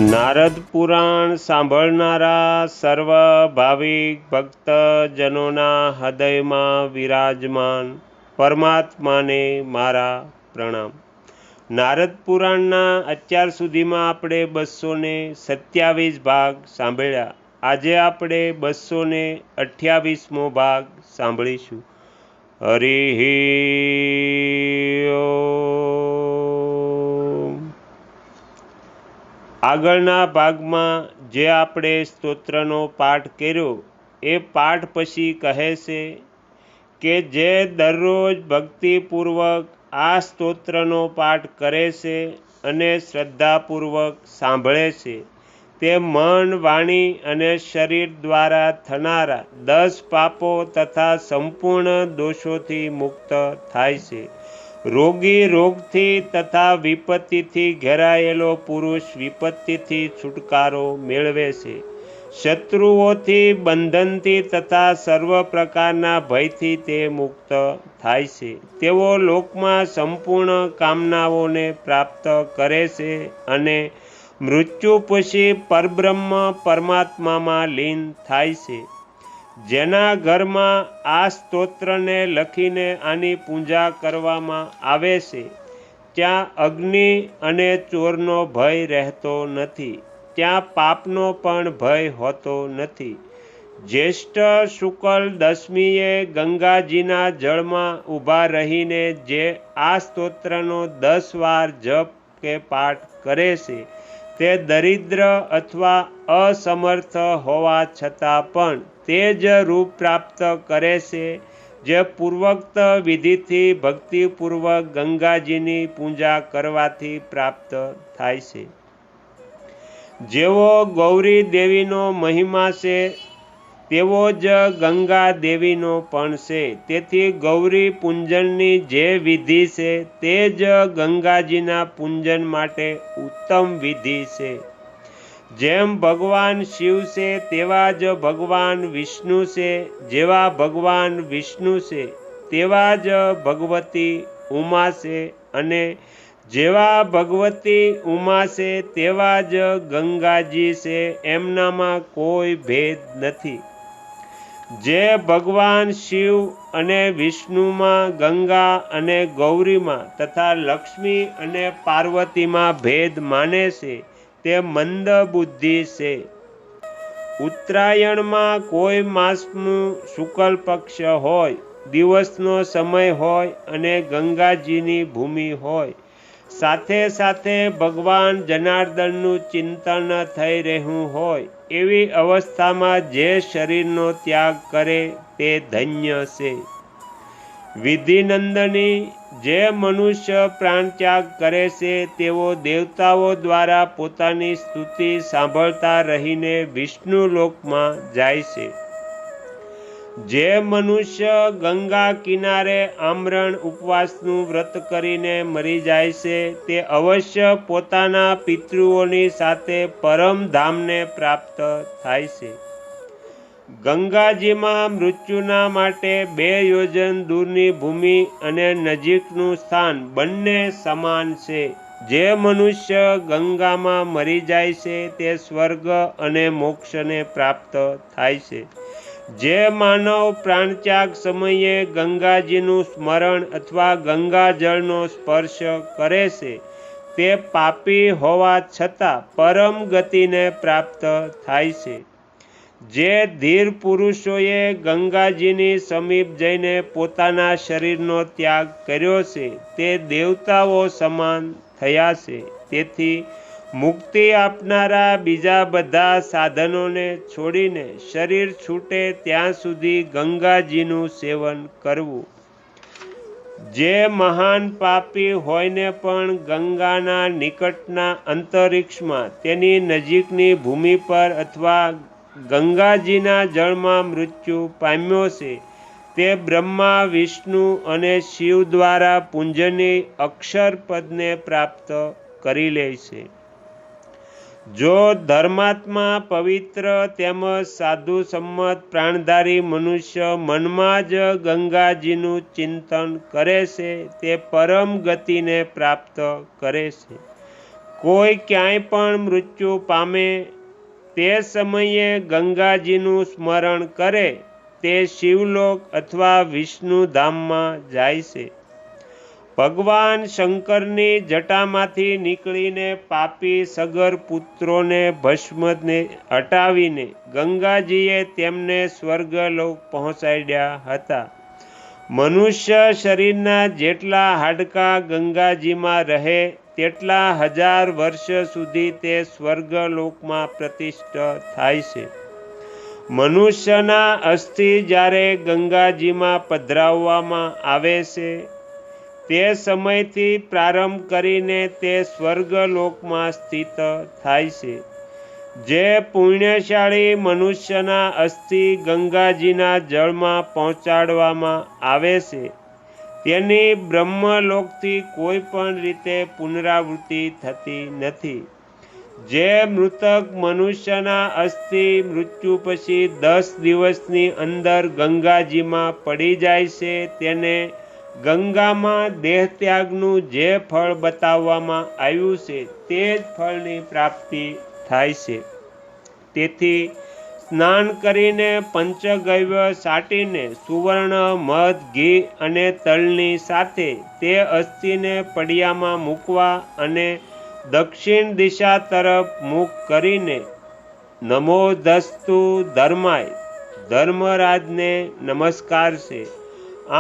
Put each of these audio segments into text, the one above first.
નારદ પુરાણ સાંભળનારા સર્વ ભાવિક ભક્તજનોના હૃદયમાં વિરાજમાન પરમાત્માને મારા પ્રણામ। નારદ પુરાણના અત્યાર સુધીમાં આપણે 227 ભાગ સાંભળ્યા। આજે આપણે 228મો ભાગ સાંભળીશું। હરિ ઓમ। આગળના ભાગમાં જે આપણે સ્તોત્રનો પાઠ કર્યો એ પાઠ પછી કહે છે કે જે દરરોજ ભક્તિપૂર્વક આ સ્તોત્રનો પાઠ કરે છે અને શ્રદ્ધાપૂર્વક સાંભળે છે તે મન, વાણી અને શરીર દ્વારા થનારા 10 પાપો તથા સંપૂર્ણ દોષોથી મુક્ત થાય છે। રોગી રોગથી તથા વિપત્તિથી ઘેરાયેલો પુરુષ વિપત્તિથી છુટકારો મેળવે છે। શત્રુઓથી, બંધનથી તથા સર્વ પ્રકારના ભયથી તે મુક્ત થાય છે। તેઓ લોકમાં સંપૂર્ણ કામનાઓને પ્રાપ્ત કરે છે અને મૃત્યુ પછી પરબ્રહ્મ પરમાત્મામાં લીન થાય છે। જેના ઘરમાં આ સ્તોત્રને લખીને આની પૂજા કરવામાં આવે છે ત્યાં અગ્નિ અને ચોરનો ભય રહેતો નથી, ત્યાં પાપનો પણ ભય હોતો નથી। જ્યેષ્ઠ શુક્લ દશમીએ ગંગાજીના જળમાં ઊભા રહીને જે આ સ્તોત્રનો 10 વાર જપ કે પાઠ કરે છે તે દરિદ્ર અથવા અસમર્થ હોવા છતાં પણ તે જ રૂપ પ્રાપ્ત કરે છે જે પૂર્વોક્ત વિધિથી ભક્તિપૂર્વક ગંગાજીની પૂજા કરવાથી પ્રાપ્ત થાય છે। જેવો ગૌરી દેવીનો મહિમા છે તેવો જ ગંગા દેવીનો પણ છે। તેથી ગૌરી પૂજનની જે વિધિ છે તે જ ગંગાજીના પૂજન માટે ઉત્તમ વિધિ છે। જેમ ભગવાન શિવ છે તેવા જ ભગવાન વિષ્ણુ છે, જેવા ભગવાન વિષ્ણુ છે તેવા જ ભગવતી ઉમા છે અને જેવા ભગવતી ઉમા છે તેવા જ ગંગાજી છે। એમનામાં કોઈ ભેદ નથી। જે ભગવાન શિવ અને વિષ્ણુમાં, ગંગા અને ગૌરીમાં તથા લક્ષ્મી અને પાર્વતીમાં ભેદ માને છે તે મંદ બુદ્ધિ છે। ઉત્તરાયણમાં કોઈ માસનું શુક્લ પક્ષ હોય, દિવસનો સમય હોય અને ગંગાજીની ભૂમિ હોય, સાથે સાથે ભગવાન જનાર્દનનું ચિંતન થઈ રહ્યું હોય, એવી અવસ્થામાં જે શરીરનો ત્યાગ કરે તે ધન્ય છે। વિધિનંદની જે મનુષ્ય પ્રાણત્યાગ કરે છે તેઓ દેવતાઓ દ્વારા પોતાની સ્તુતિ સાંભળતા રહીને વિષ્ણુ લોકમાં જાય છે। જે મનુષ્ય ગંગા કિનારે આમરણ ઉપવાસનું વ્રત કરીને મરી જાય છે તે અવશ્ય પોતાના પિતૃઓની સાથે પરમધામને પ્રાપ્ત થાય છે। ગંગાજીમાં મૃત્યુના માટે 2 યોજન દૂરની ભૂમિ અને નજીકનું સ્થાન બંને સમાન છે। જે મનુષ્ય ગંગામાં મરી જાય છે તે સ્વર્ગ અને મોક્ષને પ્રાપ્ત થાય છે। જે માનવ પ્રાણત્યાગ સમયે ગંગાજીનું સ્મરણ અથવા ગંગાજળનો સ્પર્શ કરે છે તે પાપી હોવા છતાં પરમ ગતિને પ્રાપ્ત થાય છે। જે ધીર પુરુષોએ ગંગાજીની સમીપ જઈને પોતાના શરીરનો ત્યાગ કર્યો છે તે દેવતાઓ સમાન થયા છે। તેથી મુક્તિ આપનારા બીજા બધા સાધનોને છોડીને શરીર છૂટે ત્યાં સુધી ગંગાજીનું સેવન કરવું। જે મહાન પાપી હોયને પણ ગંગાના નિકટના અંતરિક્ષમાં તેની નજીકની ભૂમિ પર અથવા ગંગાજીના જળમાં મૃત્યુ પામ્યો છે તે બ્રહ્મા, વિષ્ણુ અને શિવ દ્વારા પૂજનીય અક્ષર પદને પ્રાપ્ત કરી લે છે। જો ધર્માત્મા, પવિત્ર તેમજ સાધુ સંમત પ્રાણધારી મનુષ્ય મનમાં જ ગંગાજીનું ચિંતન કરે છે તે પરમ ગતિને પ્રાપ્ત કરે છે। કોઈ ક્યાંય પણ મૃત્યુ પામે તે સમયે ગંગાજીનું સ્મરણ કરે તે શિવલોક અથવા વિષ્ણુધામમાં જાય છે. ભગવાન શંકરની જટામાંથી નીકળીને પાપી સગર પુત્રોને ભસ્મને હટાવીને ગંગાજીએ તેમને સ્વર્ગલોક પહોંચાડ્યા હતા. મનુષ્ય શરીરના જેટલા હાડકાં ગંગાજીમાં રહે તેટલા 1000 વર્ષ સુધી તે સ્વર્ગલોકમાં પ્રતિષ્ઠિત થાય છે. મનુષ્યના અસ્થિ જ્યારે ગંગાજીમાં પધરાવવામાં આવે છે તે સમયથી પ્રારંભ કરીને તે સ્વર્ગલોકમાં સ્થિત થાય છે. જે પુણ્યશાળી મનુષ્યના અસ્થિ ગંગાજીના જળમાં પહોંચાડવામાં આવે છે તેની બ્રહ્મલોકથી કોઈ પણ રીતે પુનરાવૃત્તિ થતી નથી. જે મૃતક મનુષ્યના અસ્થિ મૃત્યુ પછી 10 દિવસની અંદર ગંગાજીમાં પડી જાય છે તેને ગંગામાં દેહત્યાગનું જે ફળ બતાવવામાં આવ્યું છે તે જ ફળની પ્રાપ્તિ થાય છે. તેથી સ્નાન કરીને પંચગવ્ય સાટીને સુવર્ણ, મધ, ઘી અને તલની સાથે તે અસ્થિને પડિયામાં મૂકવા અને દક્ષિણ દિશા તરફ મુખ કરીને નમોસ્તુ ધર્માય, ધર્મરાજને નમસ્કાર છે,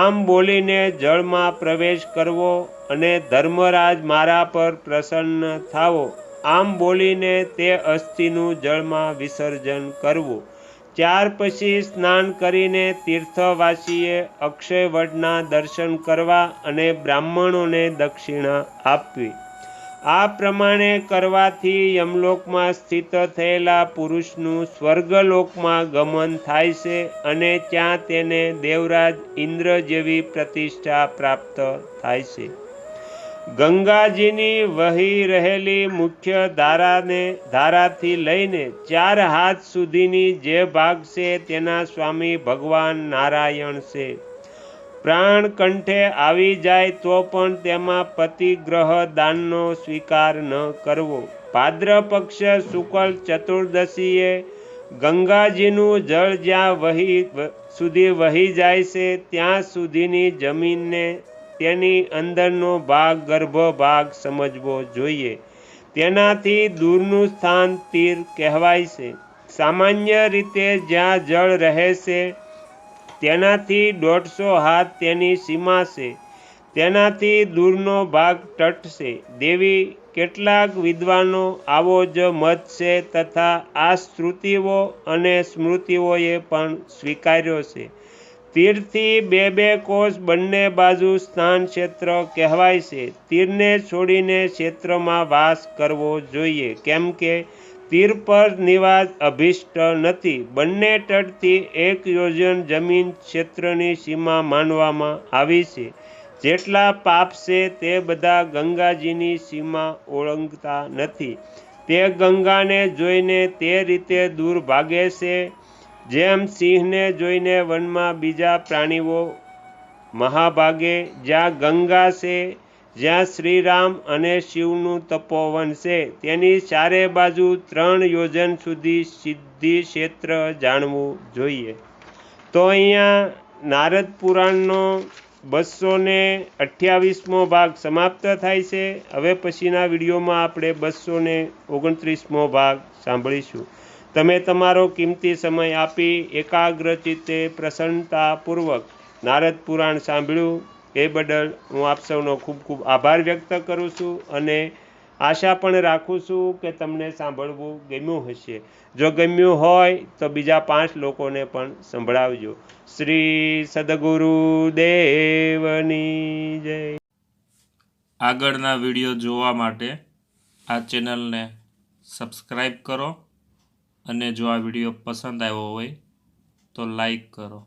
આમ બોલીને જળમાં પ્રવેશ કરવો અને ધર્મરાજ મારા પર પ્રસન્ન થાવો આમ બોલીને તે અસ્થિનું જળમાં વિસર્જન કરવું. ત્યાર પછી સ્નાન કરીને તીર્થવાસીએ અક્ષયવડના દર્શન કરવા અને બ્રાહ્મણોને દક્ષિણા આપવી. આ પ્રમાણે કરવાથી યમલોકમાં સ્થિત થયેલા પુરુષનું સ્વર્ગલોકમાં ગમન થાય છે અને ત્યાં તેને દેવરાજ ઇન્દ્ર જેવી પ્રતિષ્ઠા પ્રાપ્ત થાય છે. ગંગાજીની વહી રહેલી મુખ્ય ધારાથી લઈને 4 હાથ સુધીની જે ભાગ છે તેના સ્વામી ભગવાન નારાયણ છે. પ્રાણ કંઠે આવી જાય તો પણ તેમાં પતિગ્રહ દાનનો સ્વીકાર ન કરવો. ભાદ્ર પક્ષ શુક્લ ચતુર્દશીએ ગંગાજીનું જળ જ્યાં સુધી વહી જાય છે ત્યાં સુધીની જમીનને તેની અંદરનો ભાગ ગર્ભભાગ સમજવો જોઈએ. તેનાથી દૂરનું સ્થાન તીર કહેવાય છે. સામાન્ય રીતે જ્યાં જળ રહે છે તેનાથી 150 હાથ તેની સીમા છે. તેનાથી દૂરનો ભાગ તટ છે. દેવી કેટલાક વિદ્વાનો આવો જ મત છે તથા આ શ્રુતિઓ અને સ્મૃતિઓએ પણ સ્વીકાર્યો છે. તીરથી 2 કોસ બંને બાજુ સ્નાન ક્ષેત્ર કહેવાય છે. તીરને છોડીને ક્ષેત્રમાં વાસ કરવો જોઈએ કેમ કે તીર પર નિવાસ અભિષ્ટ નથી. બંને તટથી 1 યોજન જમીન ક્ષેત્રની સીમા માનવામાં આવી છે. જેટલા પાપ છે તે બધા ગંગાજીની સીમા ઓળંગતા નથી. તે ગંગાને જોઈને તે રીતે દૂર ભાગે છે જેમ સિંહને જોઈને વનમાં બીજા પ્રાણીઓ મહાભાગે. જ્યાં ગંગા છે, જ્યાં શ્રીરામ અને શિવનું તપોવન છે તેની ચારે બાજુ 3 યોજન સુધી સિદ્ધિ ક્ષેત્ર જાણવું જોઈએ. તો અહીંયા નારદ પુરાણનો 228મો ભાગ સમાપ્ત થાય છે. હવે પછીના વિડીયોમાં આપણે 229મો ભાગ સાંભળીશું. તમે તમારો કિંમતી સમય આપી એકાગ્રચિત્તે પ્રસન્નતાપૂર્વક નારદ પુરાણ સાંભળ્યું એ બદલ હું આપ સૌનો ખૂબ ખૂબ આભાર વ્યક્ત કરું છું અને આશા પણ રાખું છું કે તમને સાંભળવું ગમ્યું હશે. જો ગમ્યું હોય તો બીજા 5 લોકોને પણ સંભળાવજો. શ્રી સદગુરુદેવની જય. આગળના વિડીયો જોવા માટે આ ચેનલને સબસ્ક્રાઈબ કરો અને જો આ વિડીયો પસંદ આવ્યો હોય તો લાઈક કરો.